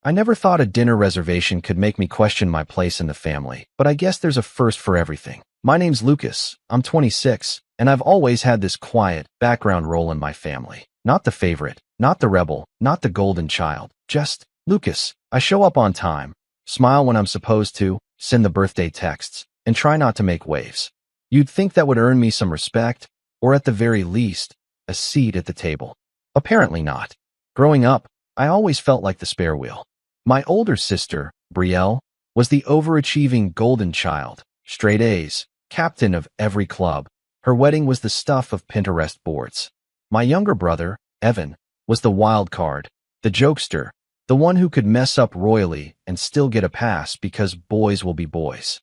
I never thought a dinner reservation could make me question my place in the family, but I guess there's a first for everything. My name's Lucas, I'm 26, and I've always had this quiet, background role in my family. Not the favorite, not the rebel, not the golden child, just Lucas. I show up on time, smile when I'm supposed to, send the birthday texts, and try not to make waves. You'd think that would earn me some respect, or at the very least, a seat at the table. Apparently not. Growing up, I always felt like the spare wheel. My older sister, Brielle, was the overachieving golden child, straight A's, captain of every club. Her wedding was the stuff of Pinterest boards. My younger brother, Evan, was the wild card, the jokester, the one who could mess up royally and still get a pass because boys will be boys.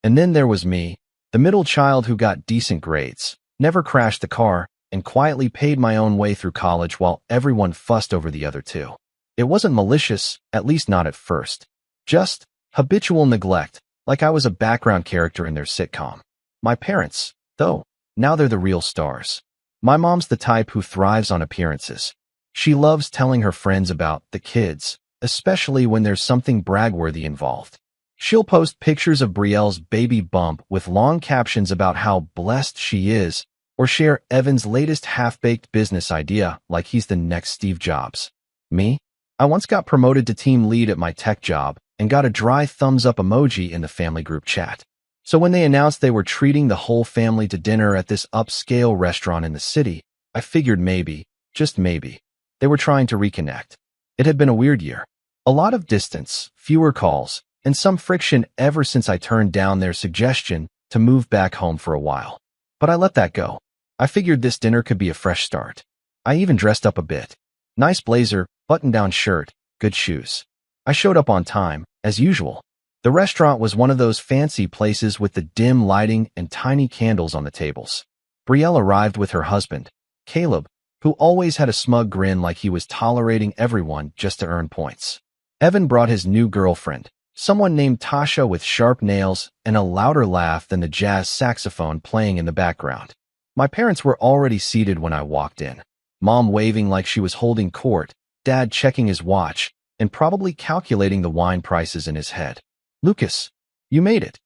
And then there was me, the middle child who got decent grades, never crashed the car, and quietly paid my own way through college while everyone fussed over the other two. It wasn't malicious, at least not at first. Just habitual neglect, like I was a background character in their sitcom. My parents, though, now they're the real stars. My mom's the type who thrives on appearances. She loves telling her friends about the kids, especially when there's something bragworthy involved. She'll post pictures of Brielle's baby bump with long captions about how blessed she is, or share Evan's latest half-baked business idea like he's the next Steve Jobs. Me? I once got promoted to team lead at my tech job and got a dry thumbs-up emoji in the family group chat. So when they announced they were treating the whole family to dinner at this upscale restaurant in the city, I figured maybe, just maybe, they were trying to reconnect. It had been a weird year. A lot of distance, fewer calls, and some friction ever since I turned down their suggestion to move back home for a while. But I let that go. I figured this dinner could be a fresh start. I even dressed up a bit. Nice blazer, button-down shirt, good shoes. I showed up on time, as usual. The restaurant was one of those fancy places with the dim lighting and tiny candles on the tables. Brielle arrived with her husband, Caleb, who always had a smug grin like he was tolerating everyone just to earn points. Evan brought his new girlfriend, someone named Tasha with sharp nails and a louder laugh than the jazz saxophone playing in the background. My parents were already seated when I walked in, Mom waving like she was holding court, Dad checking his watch, and probably calculating the wine prices in his head. "Lucas, you made it,"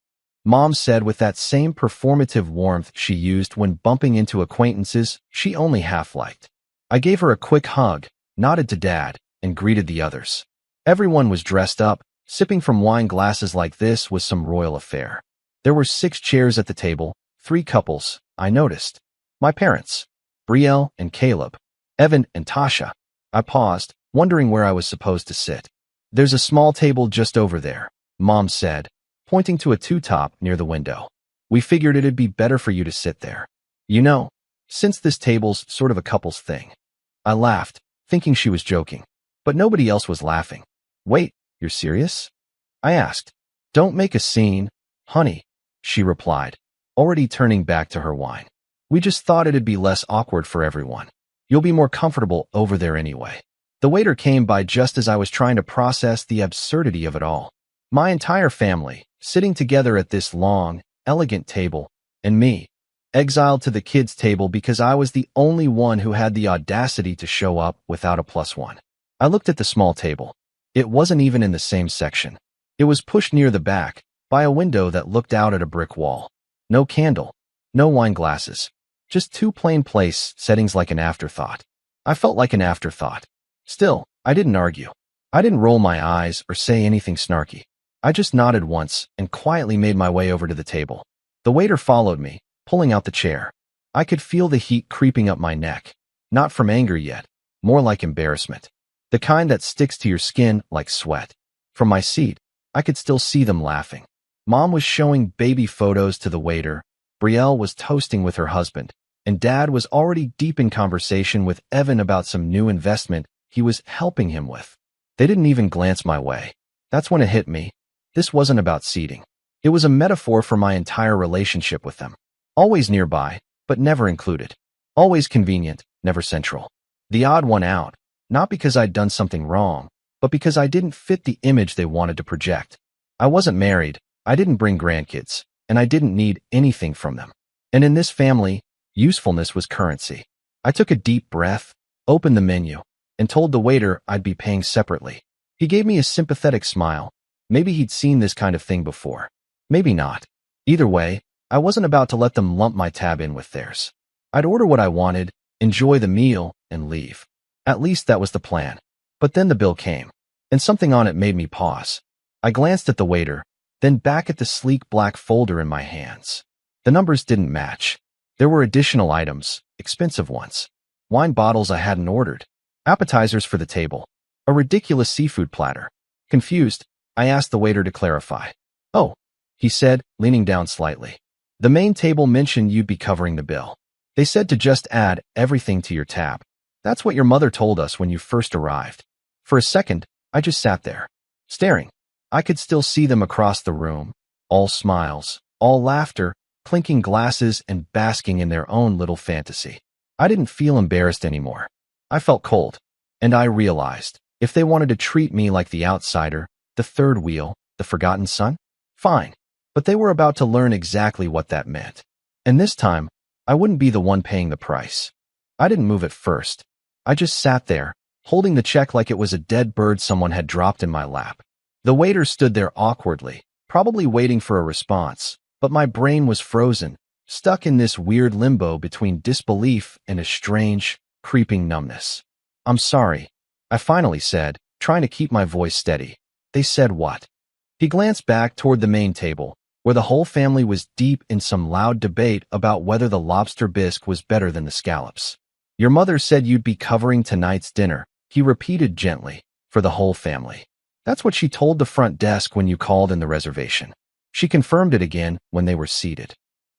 Mom said with that same performative warmth she used when bumping into acquaintances she only half-liked. I gave her a quick hug, nodded to Dad, and greeted the others. Everyone was dressed up. Sipping from wine glasses like this was some royal affair. There were 6 chairs at the table, 3 couples, I noticed. My parents, Brielle and Caleb, Evan and Tasha. I paused, wondering where I was supposed to sit. "There's a small table just over there," Mom said, pointing to a two-top near the window. "We figured it'd be better for you to sit there. You know, since this table's sort of a couple's thing." I laughed, thinking she was joking, but nobody else was laughing. "Wait, you're serious?" I asked. "Don't make a scene, honey," she replied, already turning back to her wine. "We just thought it'd be less awkward for everyone. You'll be more comfortable over there anyway." The waiter came by just as I was trying to process the absurdity of it all. My entire family, sitting together at this long, elegant table, and me, exiled to the kids' table because I was the only one who had the audacity to show up without a +1. I looked at the small table. It wasn't even in the same section. It was pushed near the back, by a window that looked out at a brick wall. No candle, no wine glasses, just 2 plain place settings like an afterthought. I felt like an afterthought. Still, I didn't argue. I didn't roll my eyes or say anything snarky. I just nodded once and quietly made my way over to the table. The waiter followed me, pulling out the chair. I could feel the heat creeping up my neck. Not from anger yet, more like embarrassment. The kind that sticks to your skin like sweat. From my seat, I could still see them laughing. Mom was showing baby photos to the waiter, Brielle was toasting with her husband, and Dad was already deep in conversation with Evan about some new investment he was helping him with. They didn't even glance my way. That's when it hit me. This wasn't about seating. It was a metaphor for my entire relationship with them. Always nearby, but never included. Always convenient, never central. The odd one out, not because I'd done something wrong, but because I didn't fit the image they wanted to project. I wasn't married, I didn't bring grandkids, and I didn't need anything from them. And in this family, usefulness was currency. I took a deep breath, opened the menu, and told the waiter I'd be paying separately. He gave me a sympathetic smile. Maybe he'd seen this kind of thing before. Maybe not. Either way, I wasn't about to let them lump my tab in with theirs. I'd order what I wanted, enjoy the meal, and leave. At least that was the plan. But then the bill came, and something on it made me pause. I glanced at the waiter, then back at the sleek black folder in my hands. The numbers didn't match. There were additional items, expensive ones. Wine bottles I hadn't ordered. Appetizers for the table. A ridiculous seafood platter. Confused, I asked the waiter to clarify. "Oh," he said, leaning down slightly. "The main table mentioned you'd be covering the bill. They said to just add everything to your tab. That's what your mother told us when you first arrived." For a second, I just sat there, staring. I could still see them across the room, all smiles, all laughter, clinking glasses and basking in their own little fantasy. I didn't feel embarrassed anymore. I felt cold. And I realized, if they wanted to treat me like the outsider, the third wheel, the forgotten son, fine. But they were about to learn exactly what that meant. And this time, I wouldn't be the one paying the price. I didn't move at first. I just sat there, holding the check like it was a dead bird someone had dropped in my lap. The waiter stood there awkwardly, probably waiting for a response, but my brain was frozen, stuck in this weird limbo between disbelief and a strange, creeping numbness. "I'm sorry," I finally said, trying to keep my voice steady. "They said what?" He glanced back toward the main table, where the whole family was deep in some loud debate about whether the lobster bisque was better than the scallops. "Your mother said you'd be covering tonight's dinner," he repeated gently, "for the whole family. That's what she told the front desk when you called in the reservation. She confirmed it again when they were seated.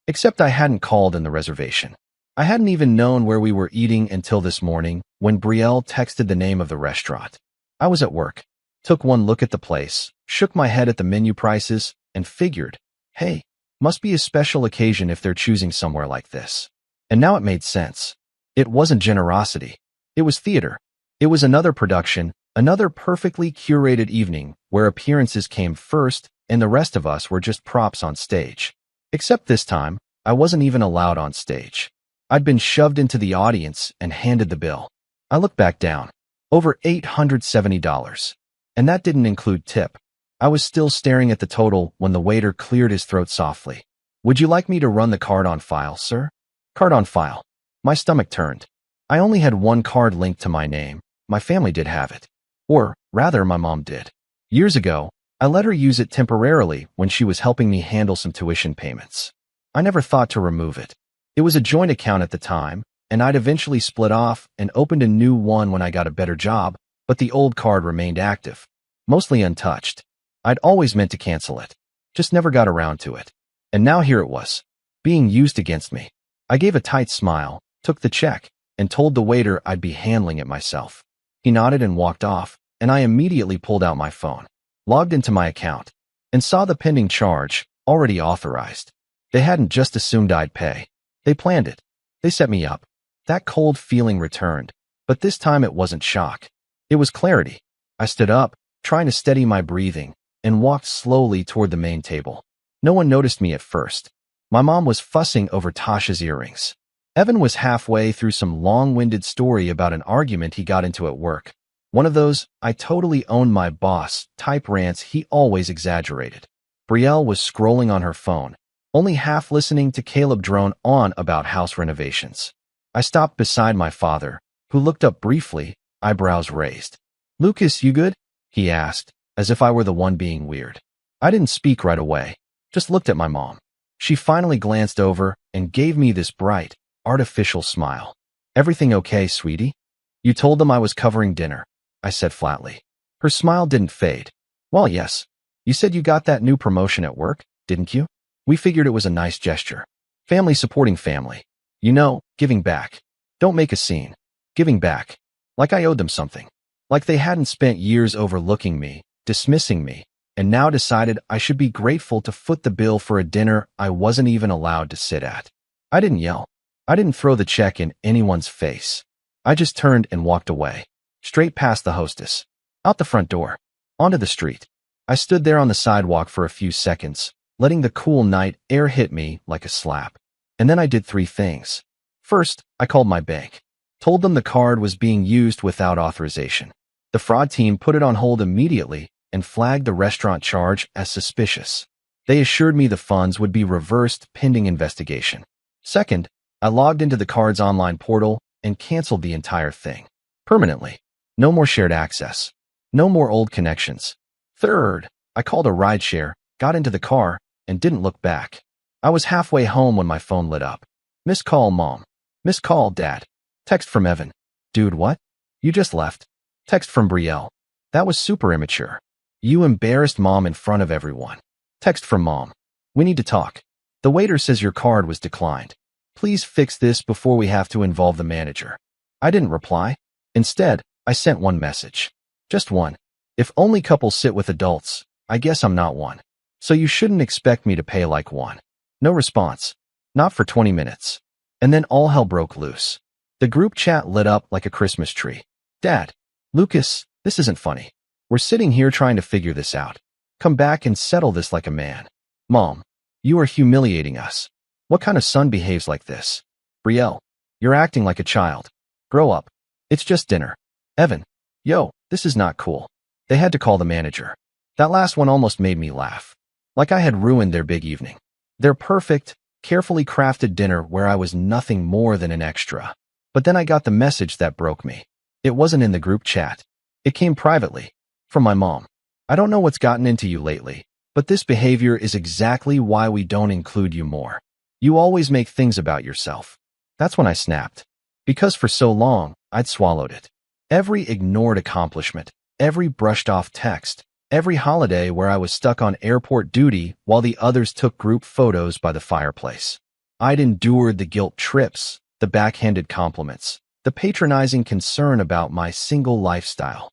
Except I hadn't called in the reservation. I hadn't even known where we were eating until this morning when Brielle texted the name of the restaurant. I was at work, took one look at the place, shook my head at the menu prices, and figured, hey, must be a special occasion if they're choosing somewhere like this. And now it made sense. It wasn't generosity. It was theater. It was another production, another perfectly curated evening where appearances came first and the rest of us were just props on stage. Except this time, I wasn't even allowed on stage. I'd been shoved into the audience and handed the bill. I looked back down. Over $870. And that didn't include tip. I was still staring at the total when the waiter cleared his throat softly. "Would you like me to run the card on file, sir?" Card on file. My stomach turned. I only had one card linked to my name. My family did have it. Or, rather, my mom did. Years ago, I let her use it temporarily when she was helping me handle some tuition payments. I never thought to remove it. It was a joint account at the time, and I'd eventually split off and opened a new one when I got a better job, but the old card remained active, mostly untouched. I'd always meant to cancel it, just never got around to it. And now here it was, being used against me. I gave a tight smile, took the check, and told the waiter I'd be handling it myself. He nodded and walked off, and I immediately pulled out my phone, logged into my account, and saw the pending charge, already authorized. They hadn't just assumed I'd pay. They planned it. They set me up. That cold feeling returned, but this time it wasn't shock. It was clarity. I stood up, trying to steady my breathing, and walked slowly toward the main table. No one noticed me at first. My mom was fussing over Tasha's earrings. Evan was halfway through some long-winded story about an argument he got into at work. One of those, I totally own my boss, type rants he always exaggerated. Brielle was scrolling on her phone, only half listening to Caleb drone on about house renovations. I stopped beside my father, who looked up briefly, eyebrows raised. "Lucas, you good?" he asked, as if I were the one being weird. I didn't speak right away, just looked at my mom. She finally glanced over and gave me this bright, artificial smile. "Everything okay, sweetie?" "You told them I was covering dinner," I said flatly. Her smile didn't fade. "Well, yes. You said you got that new promotion at work, didn't you? We figured it was a nice gesture. Family supporting family. You know, giving back. Don't make a scene. Giving back. Like I owed them something. Like they hadn't spent years overlooking me, dismissing me, and now decided I should be grateful to foot the bill for a dinner I wasn't even allowed to sit at." I didn't yell. I didn't throw the check in anyone's face. I just turned and walked away, straight past the hostess, out the front door, onto the street. I stood there on the sidewalk for a few seconds, letting the cool night air hit me like a slap. And then I did three things. First, I called my bank, told them the card was being used without authorization. The fraud team put it on hold immediately and flagged the restaurant charge as suspicious. They assured me the funds would be reversed pending investigation. Second, I logged into the card's online portal and canceled the entire thing. Permanently. No more shared access. No more old connections. Third, I called a rideshare, got into the car, and didn't look back. I was halfway home when my phone lit up. Missed call, Mom. Missed call, Dad. Text from Evan. Dude, what? You just left. Text from Brielle. That was super immature. You embarrassed Mom in front of everyone. Text from Mom. We need to talk. The waiter says your card was declined. Please fix this before we have to involve the manager. I didn't reply. Instead, I sent one message. Just one. If only couples sit with adults, I guess I'm not one. So you shouldn't expect me to pay like one. No response. Not for 20 minutes. And then all hell broke loose. The group chat lit up like a Christmas tree. Dad, Lucas, this isn't funny. We're sitting here trying to figure this out. Come back and settle this like a man. Mom, you are humiliating us. What kind of son behaves like this? Brielle, you're acting like a child. Grow up. It's just dinner. Evan, yo, this is not cool. They had to call the manager. That last one almost made me laugh. Like I had ruined their big evening. Their perfect, carefully crafted dinner where I was nothing more than an extra. But then I got the message that broke me. It wasn't in the group chat. It came privately. From my mom. I don't know what's gotten into you lately, but this behavior is exactly why we don't include you more. You always make things about yourself. That's when I snapped. Because for so long, I'd swallowed it. Every ignored accomplishment, every brushed off text, every holiday where I was stuck on airport duty while the others took group photos by the fireplace. I'd endured the guilt trips, the backhanded compliments, the patronizing concern about my single lifestyle.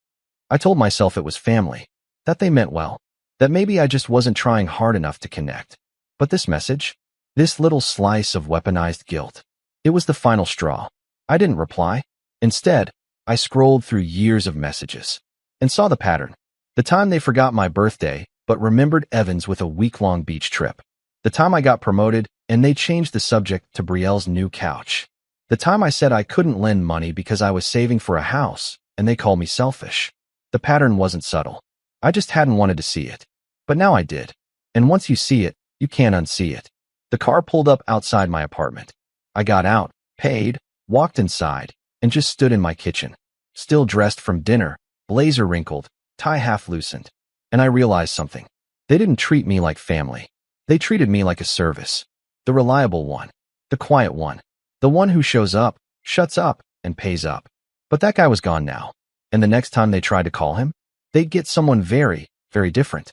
I told myself it was family, that they meant well, that maybe I just wasn't trying hard enough to connect. But this message, this little slice of weaponized guilt, it was the final straw. I didn't reply. Instead, I scrolled through years of messages and saw the pattern. The time they forgot my birthday, but remembered Evan's with a week-long beach trip. The time I got promoted and they changed the subject to Brielle's new couch. The time I said I couldn't lend money because I was saving for a house and they called me selfish. The pattern wasn't subtle. I just hadn't wanted to see it. But now I did. And once you see it, you can't unsee it. The car pulled up outside my apartment. I got out, paid, walked inside, and just stood in my kitchen. Still dressed from dinner, blazer wrinkled, tie half loosened. And I realized something. They didn't treat me like family. They treated me like a service. The reliable one. The quiet one. The one who shows up, shuts up, and pays up. But that guy was gone now. And the next time they tried to call him, they'd get someone very, very different.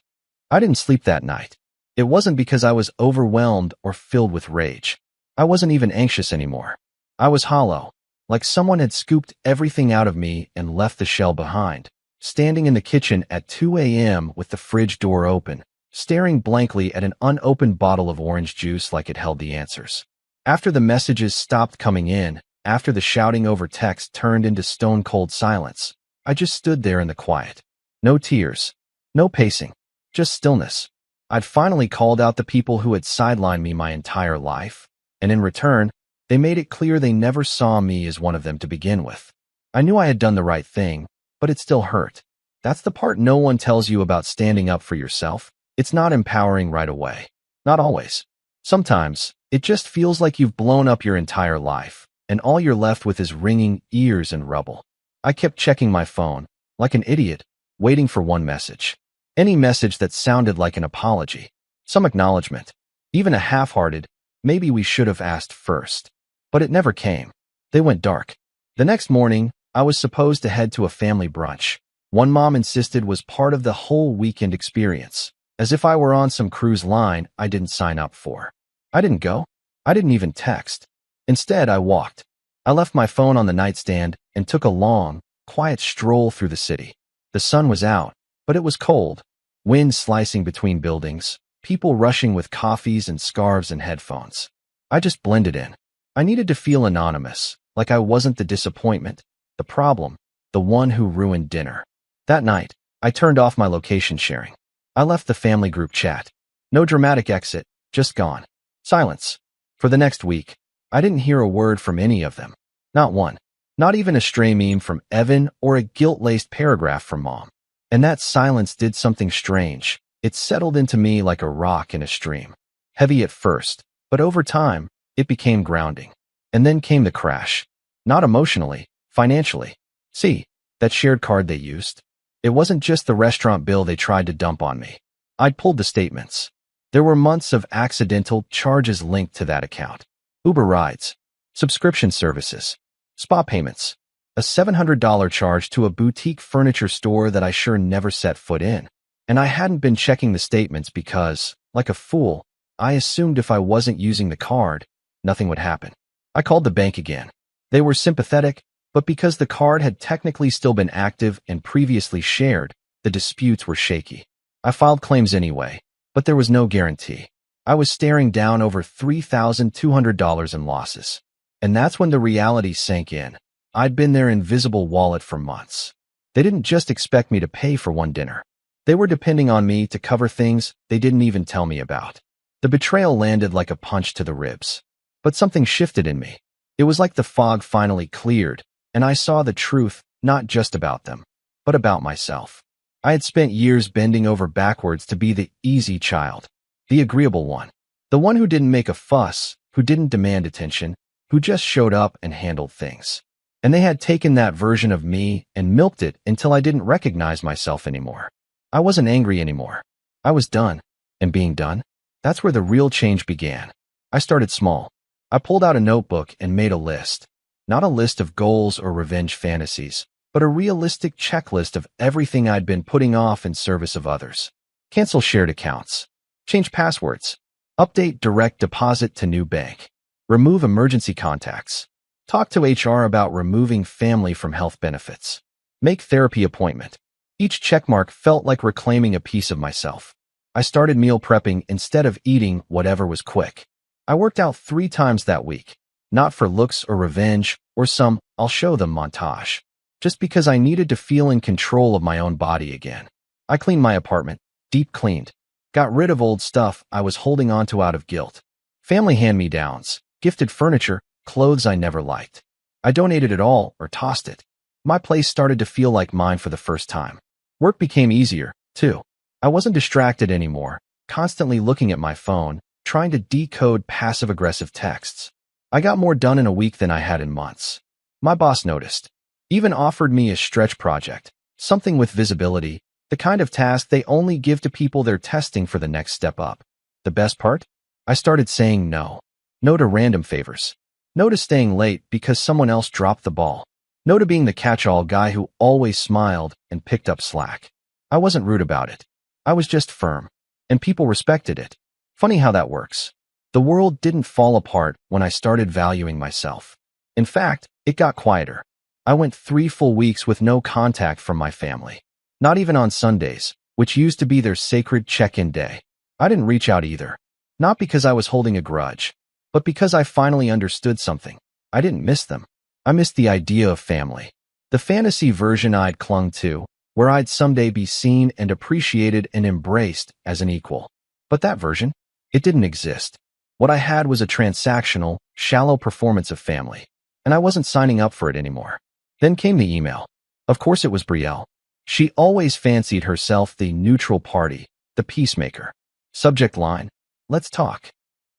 I didn't sleep that night. It wasn't because I was overwhelmed or filled with rage. I wasn't even anxious anymore. I was hollow, like someone had scooped everything out of me and left the shell behind, standing in the kitchen at 2 a.m. with the fridge door open, staring blankly at an unopened bottle of orange juice like it held the answers. After the messages stopped coming in, after the shouting over text turned into stone-cold silence, I just stood there in the quiet. No tears, no pacing, just stillness. I'd finally called out the people who had sidelined me my entire life, and in return, they made it clear they never saw me as one of them to begin with. I knew I had done the right thing, but it still hurt. That's the part no one tells you about standing up for yourself. It's not empowering right away. Not always. Sometimes, it just feels like you've blown up your entire life, and all you're left with is ringing ears and rubble. I kept checking my phone, like an idiot, waiting for one message. Any message that sounded like an apology, some acknowledgement, even a half-hearted, maybe we should have asked first. But it never came. They went dark. The next morning, I was supposed to head to a family brunch. One mom insisted was part of the whole weekend experience, as if I were on some cruise line I didn't sign up for. I didn't go. I didn't even text. Instead, I walked. I left my phone on the nightstand and took a long, quiet stroll through the city. The sun was out, but it was cold. Wind slicing between buildings, people rushing with coffees and scarves and headphones. I just blended in. I needed to feel anonymous, like I wasn't the disappointment, the problem, the one who ruined dinner. That night, I turned off my location sharing. I left the family group chat. No dramatic exit, just gone. Silence. For the next week, I didn't hear a word from any of them. Not one. Not even a stray meme from Evan or a guilt-laced paragraph from Mom. And that silence did something strange. It settled into me like a rock in a stream. Heavy at first, but over time, it became grounding. And then came the crash. Not emotionally, financially. See, that shared card they used? It wasn't just the restaurant bill they tried to dump on me. I'd pulled the statements. There were months of accidental charges linked to that account. Uber rides, subscription services, spa payments, a $700 charge to a boutique furniture store that I sure never set foot in. And I hadn't been checking the statements because, like a fool, I assumed if I wasn't using the card, nothing would happen. I called the bank again. They were sympathetic, but because the card had technically still been active and previously shared, the disputes were shaky. I filed claims anyway, but there was no guarantee. I was staring down over $3,200 in losses. And that's when the reality sank in. I'd been their invisible wallet for months. They didn't just expect me to pay for one dinner. They were depending on me to cover things they didn't even tell me about. The betrayal landed like a punch to the ribs. But something shifted in me. It was like the fog finally cleared, and I saw the truth, not just about them, but about myself. I had spent years bending over backwards to be the easy child, the agreeable one, the one who didn't make a fuss, who didn't demand attention, who just showed up and handled things. And they had taken that version of me and milked it until I didn't recognize myself anymore. I wasn't angry anymore. I was done. And being done, that's where the real change began. I started small. I pulled out a notebook and made a list. Not a list of goals or revenge fantasies, but a realistic checklist of everything I'd been putting off in service of others. Cancel shared accounts. Change passwords. Update direct deposit to new bank. Remove emergency contacts. Talk to HR about removing family from health benefits. Make therapy appointment. Each checkmark felt like reclaiming a piece of myself. I started meal prepping instead of eating whatever was quick. I worked out 3 times that week. Not for looks or revenge or some "I'll show them" montage. Just because I needed to feel in control of my own body again. I cleaned my apartment, deep cleaned. Got rid of old stuff I was holding onto out of guilt. Family hand-me-downs, gifted furniture, clothes I never liked. I donated it all or tossed it. My place started to feel like mine for the first time. Work became easier, too. I wasn't distracted anymore, constantly looking at my phone, trying to decode passive-aggressive texts. I got more done in a week than I had in months. My boss noticed. Even offered me a stretch project, something with visibility, the kind of task they only give to people they're testing for the next step up. The best part? I started saying no. No to random favors. No to staying late because someone else dropped the ball. No to being the catch-all guy who always smiled and picked up slack. I wasn't rude about it. I was just firm. And people respected it. Funny how that works. The world didn't fall apart when I started valuing myself. In fact, it got quieter. I went 3 full weeks with no contact from my family. Not even on Sundays, which used to be their sacred check-in day. I didn't reach out either. Not because I was holding a grudge, but because I finally understood something. I didn't miss them. I missed the idea of family. The fantasy version I'd clung to, where I'd someday be seen and appreciated and embraced as an equal. But that version, it didn't exist. What I had was a transactional, shallow performance of family, and I wasn't signing up for it anymore. Then came the email. Of course it was Brielle. She always fancied herself the neutral party, the peacemaker. Subject line, "Let's talk."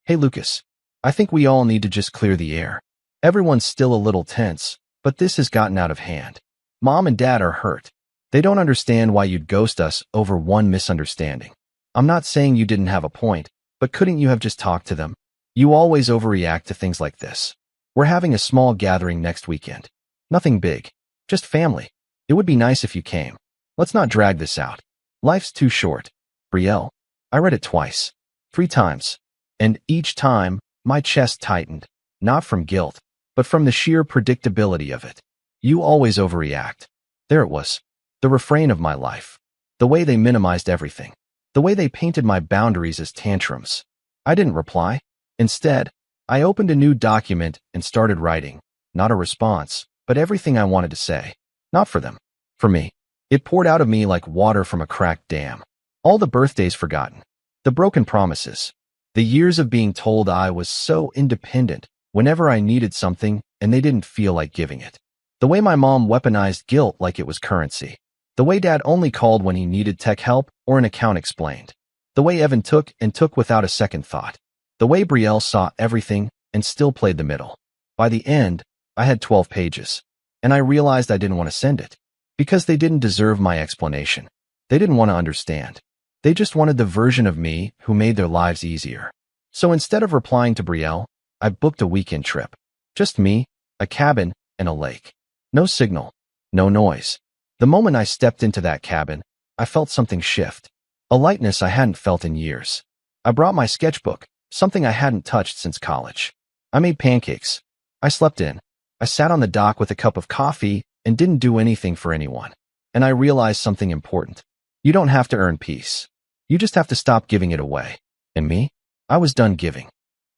Hey Lucas, I think we all need to just clear the air. Everyone's still a little tense, but this has gotten out of hand. Mom and Dad are hurt. They don't understand why you'd ghost us over one misunderstanding. I'm not saying you didn't have a point, but couldn't you have just talked to them? You always overreact to things like this. We're having a small gathering next weekend. Nothing big. Just family. It would be nice if you came. Let's not drag this out. Life's too short. Brielle. I read it twice. 3 times. And each time, my chest tightened. Not from guilt, but from the sheer predictability of it. You always overreact. There it was. The refrain of my life. The way they minimized everything. The way they painted my boundaries as tantrums. I didn't reply. Instead, I opened a new document and started writing. Not a response, but everything I wanted to say. Not for them. For me. It poured out of me like water from a cracked dam. All the birthdays forgotten. The broken promises. The years of being told I was so independent whenever I needed something and they didn't feel like giving it. The way my mom weaponized guilt like it was currency. The way Dad only called when he needed tech help or an account explained. The way Evan took without a second thought. The way Brielle saw everything and still played the middle. By the end, I had 12 pages. And I realized I didn't want to send it. Because they didn't deserve my explanation. They didn't want to understand. They just wanted the version of me who made their lives easier. So instead of replying to Brielle, I booked a weekend trip. Just me, a cabin, and a lake. No signal. No noise. The moment I stepped into that cabin, I felt something shift. A lightness I hadn't felt in years. I brought my sketchbook, something I hadn't touched since college. I made pancakes. I slept in. I sat on the dock with a cup of coffee and didn't do anything for anyone. And I realized something important. You don't have to earn peace. You just have to stop giving it away. And me? I was done giving.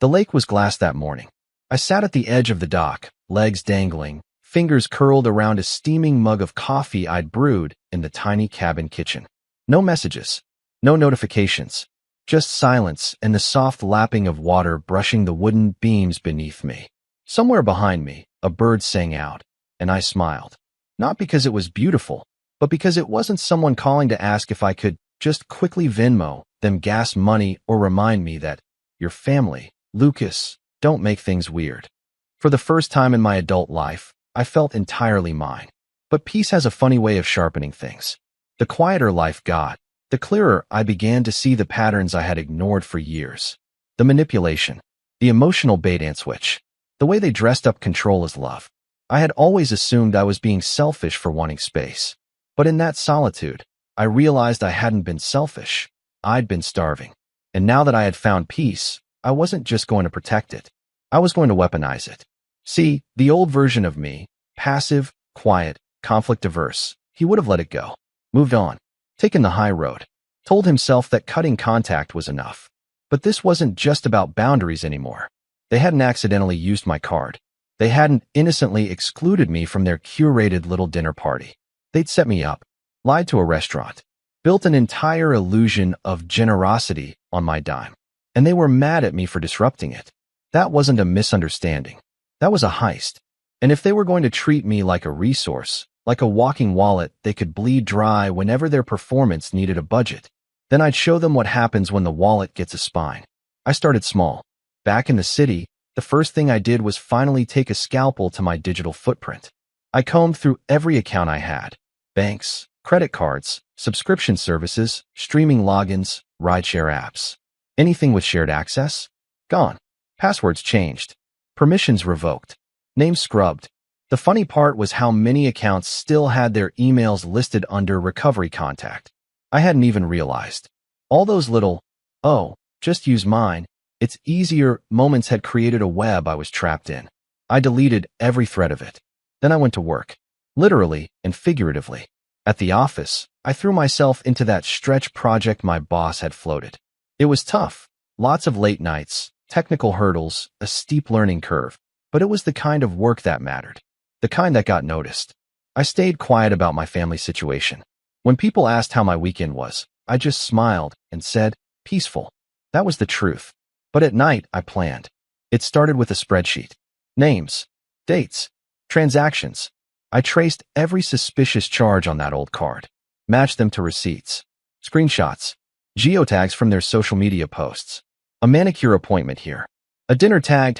The lake was glass that morning. I sat at the edge of the dock, legs dangling, fingers curled around a steaming mug of coffee I'd brewed in the tiny cabin kitchen. No messages. No notifications. Just silence and the soft lapping of water brushing the wooden beams beneath me. Somewhere behind me, a bird sang out, and I smiled. Not because it was beautiful, but because it wasn't someone calling to ask if I could just quickly Venmo them gas money or remind me that your family, Lucas, don't make things weird. For the first time in my adult life, I felt entirely mine. But peace has a funny way of sharpening things. The quieter life got, the clearer I began to see the patterns I had ignored for years. The manipulation, the emotional bait and switch, the way they dressed up control as love. I had always assumed I was being selfish for wanting space. But in that solitude, I realized I hadn't been selfish. I'd been starving. And now that I had found peace, I wasn't just going to protect it. I was going to weaponize it. See, the old version of me, passive, quiet, conflict-averse, he would have let it go. Moved on. Taken the high road. Told himself that cutting contact was enough. But this wasn't just about boundaries anymore. They hadn't accidentally used my card. They hadn't innocently excluded me from their curated little dinner party. They'd set me up, lied to a restaurant, built an entire illusion of generosity on my dime. And they were mad at me for disrupting it. That wasn't a misunderstanding. That was a heist. And if they were going to treat me like a resource, like a walking wallet they could bleed dry whenever their performance needed a budget, then I'd show them what happens when the wallet gets a spine. I started small. Back in the city, the first thing I did was finally take a scalpel to my digital footprint. I combed through every account I had. Banks, credit cards, subscription services, streaming logins, rideshare apps. Anything with shared access? Gone. Passwords changed. Permissions revoked. Names scrubbed. The funny part was how many accounts still had their emails listed under recovery contact. I hadn't even realized. All those little, oh, just use mine, it's easier moments had created a web I was trapped in. I deleted every thread of it. Then I went to work. Literally and figuratively. At the office, I threw myself into that stretch project my boss had floated. It was tough. Lots of late nights, technical hurdles, a steep learning curve. But it was the kind of work that mattered. The kind that got noticed. I stayed quiet about my family situation. When people asked how my weekend was, I just smiled and said, peaceful. That was the truth. But at night, I planned. It started with a spreadsheet. Names, dates, transactions. I traced every suspicious charge on that old card. Matched them to receipts, screenshots, geotags from their social media posts. A manicure appointment here. A dinner tagged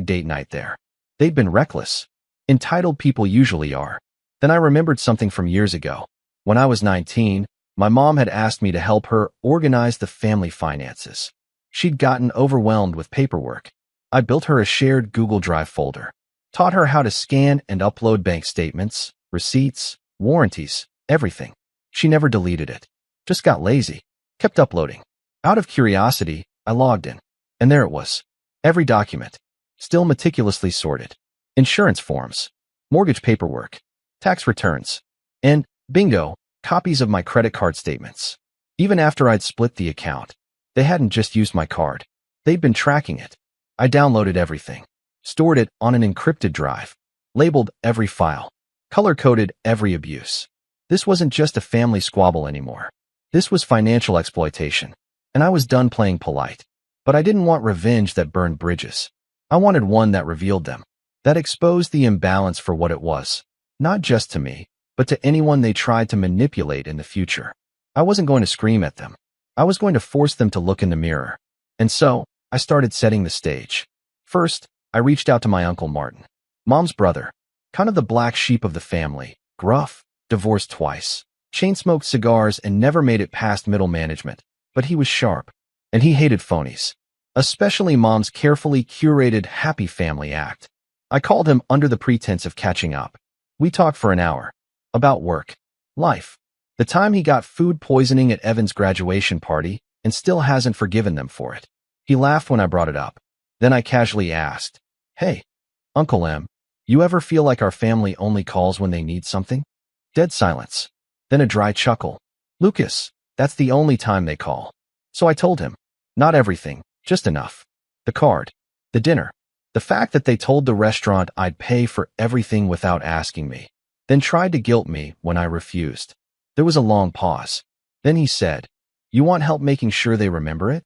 #date night there. They'd been reckless. Entitled people usually are. Then I remembered something from years ago. When I was 19, my mom had asked me to help her organize the family finances. She'd gotten overwhelmed with paperwork. I built her a shared Google Drive folder. Taught her how to scan and upload bank statements, receipts, warranties, everything. She never deleted it. Just got lazy. Kept uploading. Out of curiosity, I logged in. And there it was. Every document. Still meticulously sorted. Insurance forms. Mortgage paperwork. Tax returns. And, bingo, copies of my credit card statements. Even after I'd split the account, they hadn't just used my card. They'd been tracking it. I downloaded everything. Stored it on an encrypted drive. Labeled every file. Color-coded every abuse. This wasn't just a family squabble anymore. This was financial exploitation. And I was done playing polite. But I didn't want revenge that burned bridges. I wanted one that revealed them. That exposed the imbalance for what it was. Not just to me, but to anyone they tried to manipulate in the future. I wasn't going to scream at them. I was going to force them to look in the mirror. And so, I started setting the stage. First, I reached out to my Uncle Martin, Mom's brother, kind of the black sheep of the family, gruff, divorced twice, chain-smoked cigars and never made it past middle management, but he was sharp, and he hated phonies, especially Mom's carefully curated happy family act. I called him under the pretense of catching up. We talked for an hour, about work, life, the time he got food poisoning at Evan's graduation party and still hasn't forgiven them for it. He laughed when I brought it up. Then I casually asked, "Hey, Uncle M, you ever feel like our family only calls when they need something?" Dead silence. Then a dry chuckle. "Lucas, that's the only time they call." So I told him, not everything, just enough. The card, the dinner, the fact that they told the restaurant I'd pay for everything without asking me, then tried to guilt me when I refused. There was a long pause. Then he said, "You want help making sure they remember it?"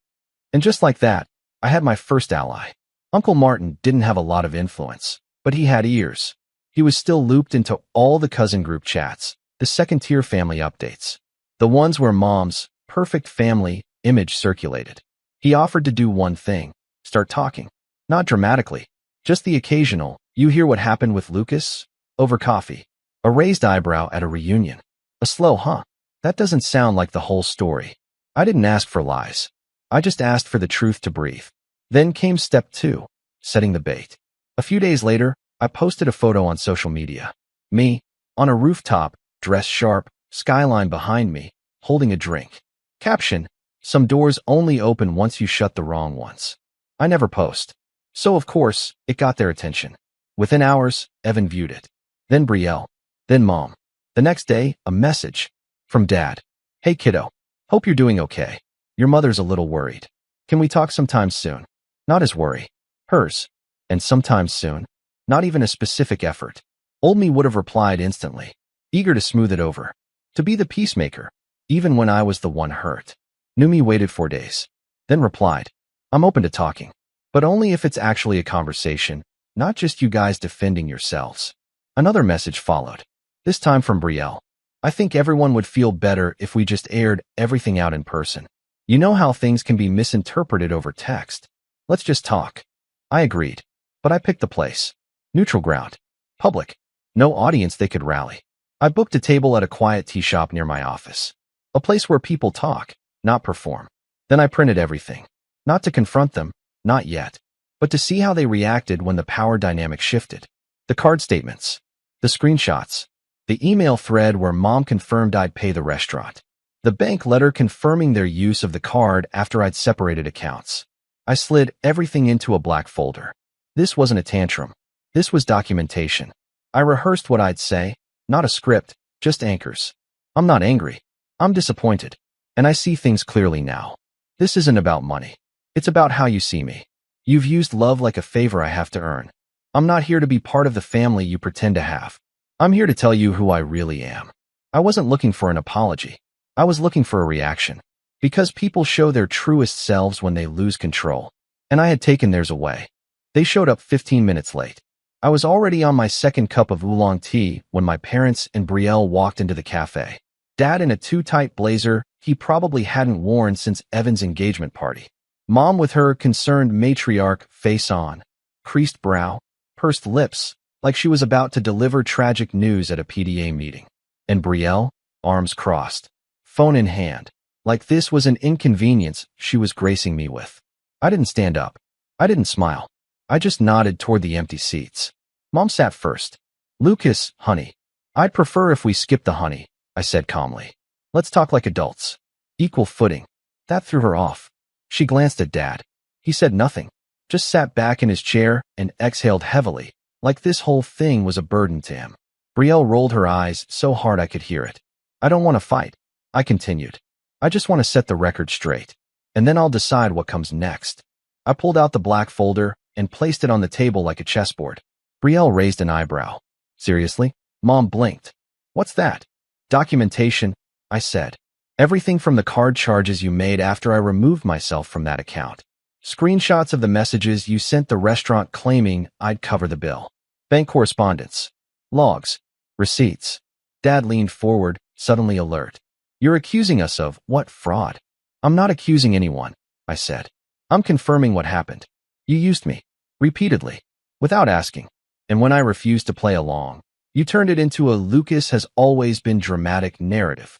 And just like that, I had my first ally. Uncle Martin didn't have a lot of influence, but he had ears. He was still looped into all the cousin group chats, the second-tier family updates, the ones where Mom's perfect family image circulated. He offered to do one thing, start talking. Not dramatically, just the occasional, "You hear what happened with Lucas?" over coffee. A raised eyebrow at a reunion. A slow, "Huh? That doesn't sound like the whole story." I didn't ask for lies. I just asked for the truth to breathe. Then came step 2, setting the bait. A few days later, I posted a photo on social media. Me, on a rooftop, dressed sharp, skyline behind me, holding a drink. Caption, "Some doors only open once you shut the wrong ones." I never post. So of course, it got their attention. Within hours, Evan viewed it. Then Brielle. Then Mom. The next day, a message. From Dad. "Hey kiddo. Hope you're doing okay. Your mother's a little worried. Can we talk sometime soon?" Not his worry. Hers. And sometime soon. Not even a specific effort. Old me would have replied instantly, eager to smooth it over. To be the peacemaker, even when I was the one hurt. New me waited 4 days. Then replied, "I'm open to talking. But only if it's actually a conversation, not just you guys defending yourselves." Another message followed. This time from Brielle. "I think everyone would feel better if we just aired everything out in person. You know how things can be misinterpreted over text. Let's just talk." I agreed. But I picked the place. Neutral ground. Public. No audience they could rally. I booked a table at a quiet tea shop near my office. A place where people talk, not perform. Then I printed everything. Not to confront them, not yet, but to see how they reacted when the power dynamic shifted. The card statements. The screenshots. The email thread where Mom confirmed I'd pay the restaurant. The bank letter confirming their use of the card after I'd separated accounts. I slid everything into a black folder. This wasn't a tantrum. This was documentation. I rehearsed what I'd say, not a script, just anchors. I'm not angry. I'm disappointed. And I see things clearly now. This isn't about money. It's about how you see me. You've used love like a favor I have to earn. I'm not here to be part of the family you pretend to have. I'm here to tell you who I really am. I wasn't looking for an apology. I was looking for a reaction. Because people show their truest selves when they lose control. And I had taken theirs away. They showed up 15 minutes late. I was already on my second cup of oolong tea when my parents and Brielle walked into the cafe. Dad in a too-tight blazer he probably hadn't worn since Evan's engagement party. Mom with her concerned matriarch face on, creased brow, pursed lips, like she was about to deliver tragic news at a PDA meeting. And Brielle, arms crossed, phone in hand, like this was an inconvenience she was gracing me with. I didn't stand up. I didn't smile. I just nodded toward the empty seats. Mom sat first. "Lucas, honey. I'd prefer if we skip the honey," I said calmly. "Let's talk like adults. Equal footing." That threw her off. She glanced at Dad. He said nothing, just sat back in his chair and exhaled heavily, like this whole thing was a burden to him. Brielle rolled her eyes so hard I could hear it. "I don't want to fight," I continued. "I just want to set the record straight. And then I'll decide what comes next." I pulled out the black folder and placed it on the table like a chessboard. Brielle raised an eyebrow. "Seriously?" Mom blinked. "What's that?" "Documentation," I said. "Everything from the card charges you made after I removed myself from that account. Screenshots of the messages you sent the restaurant claiming I'd cover the bill. Bank correspondence. Logs. Receipts. Dad leaned forward, suddenly alert. You're accusing us of what fraud? I'm not accusing anyone, I said. I'm confirming what happened. You used me. Repeatedly. Without asking. And when I refused to play along, you turned it into a Lucas has always been dramatic narrative.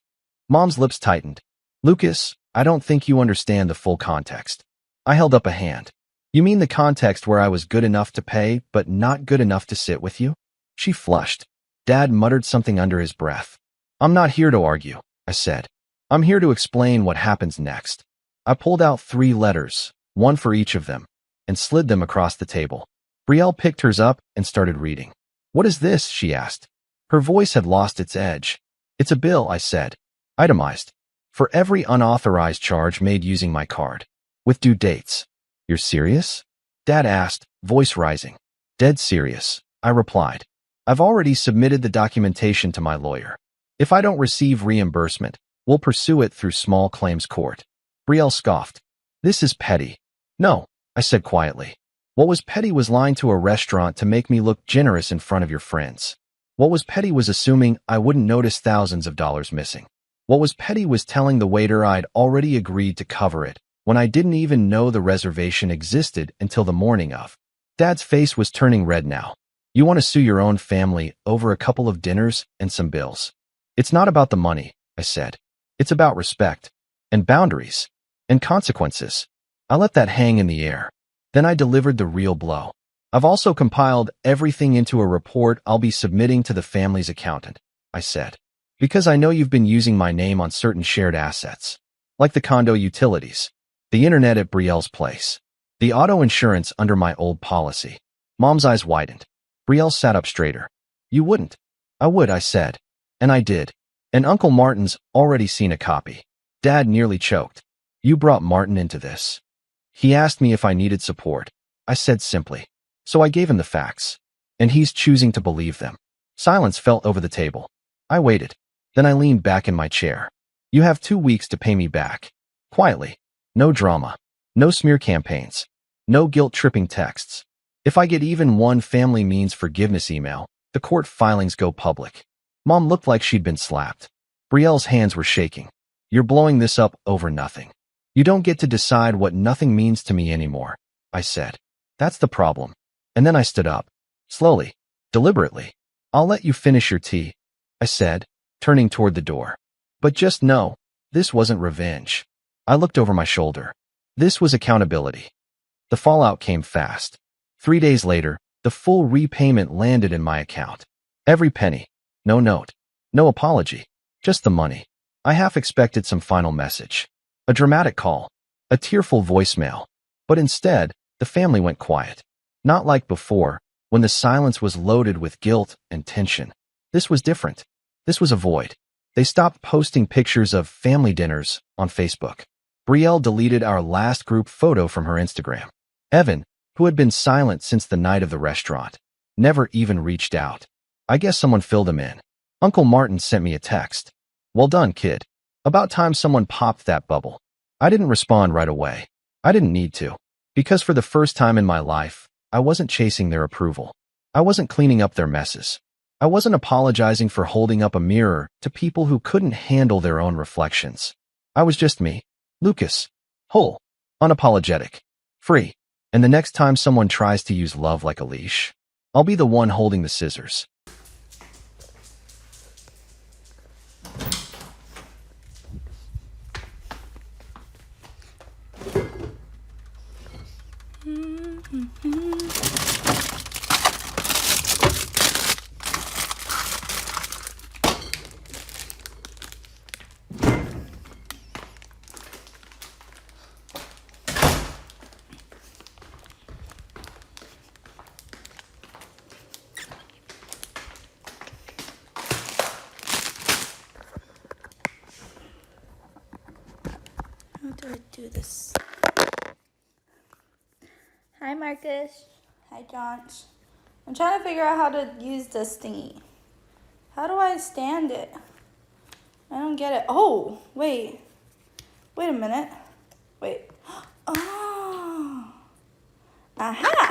Mom's lips tightened. Lucas, I don't think you understand the full context. I held up a hand. You mean the context where I was good enough to pay, but not good enough to sit with you? She flushed. Dad muttered something under his breath. I'm not here to argue, I said. I'm here to explain what happens next. I pulled out 3 letters, one for each of them, and slid them across the table. Brielle picked hers up and started reading. What is this? She asked. Her voice had lost its edge. It's a bill, I said. Itemized. For every unauthorized charge made using my card. With due dates. You're serious? Dad asked, voice rising. Dead serious, I replied. I've already submitted the documentation to my lawyer. If I don't receive reimbursement, we'll pursue it through small claims court. Brielle scoffed. This is petty. No, I said quietly. What was petty was lying to a restaurant to make me look generous in front of your friends. What was petty was assuming I wouldn't notice thousands of dollars missing. What was petty was telling the waiter I'd already agreed to cover it, when I didn't even know the reservation existed until the morning of. Dad's face was turning red now. You want to sue your own family over a couple of dinners and some bills. It's not about the money, I said. It's about respect, and boundaries, and consequences. I let that hang in the air. Then I delivered the real blow. I've also compiled everything into a report I'll be submitting to the family's accountant, I said. Because I know you've been using my name on certain shared assets, like the condo utilities, the internet at Brielle's place, the auto insurance under my old policy. Mom's eyes widened. Brielle sat up straighter. You wouldn't. I would, I said. And I did. And Uncle Martin's already seen a copy. Dad nearly choked. You brought Martin into this. He asked me if I needed support. I said simply. So I gave him the facts. And he's choosing to believe them. Silence fell over the table. I waited. Then I leaned back in my chair. You have 2 weeks to pay me back. Quietly. No drama. No smear campaigns. No guilt-tripping texts. If I get even one family means forgiveness email, the court filings go public. Mom looked like she'd been slapped. Brielle's hands were shaking. You're blowing this up over nothing. You don't get to decide what nothing means to me anymore, I said. That's the problem. And then I stood up. Slowly. Deliberately. I'll let you finish your tea, I said, turning toward the door. But just know, this wasn't revenge. I looked over my shoulder. This was accountability. The fallout came fast. 3 days later, the full repayment landed in my account. Every penny. No note. No apology. Just the money. I half expected some final message. A dramatic call. A tearful voicemail. But instead, the family went quiet. Not like before, when the silence was loaded with guilt and tension. This was different. This was a void. They stopped posting pictures of family dinners on Facebook. Brielle deleted our last group photo from her Instagram. Evan, who had been silent since the night of the restaurant, never even reached out. I guess someone filled him in. Uncle Martin sent me a text. Well done, kid. About time someone popped that bubble. I didn't respond right away. I didn't need to. Because for the first time in my life, I wasn't chasing their approval. I wasn't cleaning up their messes. I wasn't apologizing for holding up a mirror to people who couldn't handle their own reflections. I was just me. Lucas. Whole. Unapologetic. Free. And the next time someone tries to use love like a leash, I'll be the one holding the scissors. How do I do this? Hi, Marcus. Hi, John's. I'm trying to figure out how to use this thingy. How do I stand it? I don't get it. Oh, wait. Wait a minute. Wait. Oh. Aha!